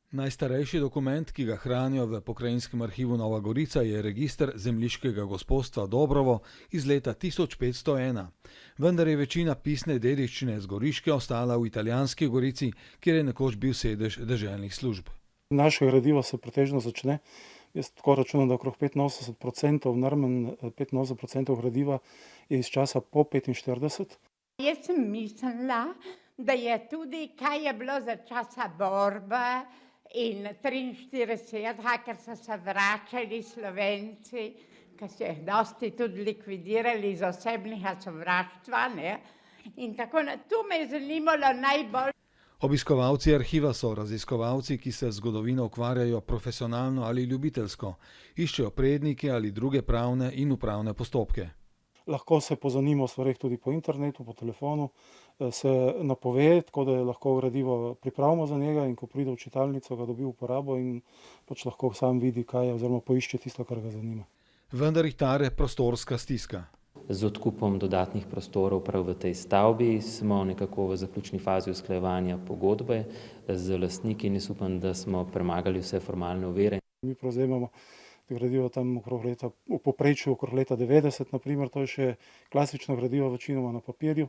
Najstarejši dokument, ki ga hranijo v Pokrajinskem arhivu Nova Gorica, je register zemljiškega gospostva Dobrovo iz leta 1501. Vendar je večina pisne dediščine z Goriške ostala v Italijanski Gorici, kjer je nekoč bil sedež deželnih služb. Naše gradivo se pretežno začne, jaz tako računam, da okrog 85%, najmanj 85% gradiva je iz časa po 45. Jaz sem mislila, da je tudi, kaj je bilo za časa borbe in 43, ker so se vračali Slovenci, ki so jih dosti tudi likvidirali iz osebnega sovraštva, ne? In tako, to me je zanimalo najbolj. Obiskovalci arhiva so raziskovalci, ki se z zgodovino ukvarjajo profesionalno ali ljubiteljsko, iščejo prednike ali druge pravne in upravne postopke. Lahko se pozanima o stvareh tudi po internetu, po telefonu, se napove, tako da lahko gradivo pripravimo za njega in ko pride v čitalnico, ga dobi v uporabo in pač lahko sam vidi, kaj je, oziroma poišče tisto, kar ga zanima. Vendar jih tare prostorska stiska. Z odkupom dodatnih prostorov prav v tej stavbi smo nekako v zaključni fazi usklajevanja pogodbe z lastniki in jaz upam, da smo premagali vse formalne ovire. Mi prevzemamo gradivo tam v povprečju okrog leta 90, naprimer, to je še klasično gradivo, večinoma na papirju.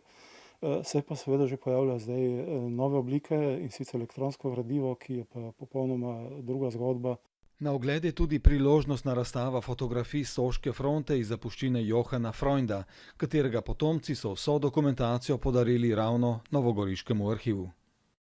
Se pa seveda že pojavlja zdaj nove oblike in sicer elektronsko gradivo, ki je pa popolnoma druga zgodba. Na ogled je tudi priložnostna razstava fotografij Soške fronte iz zapuščine Johana Freunda, katerega potomci so vso dokumentacijo podarili ravno novogoriškemu arhivu.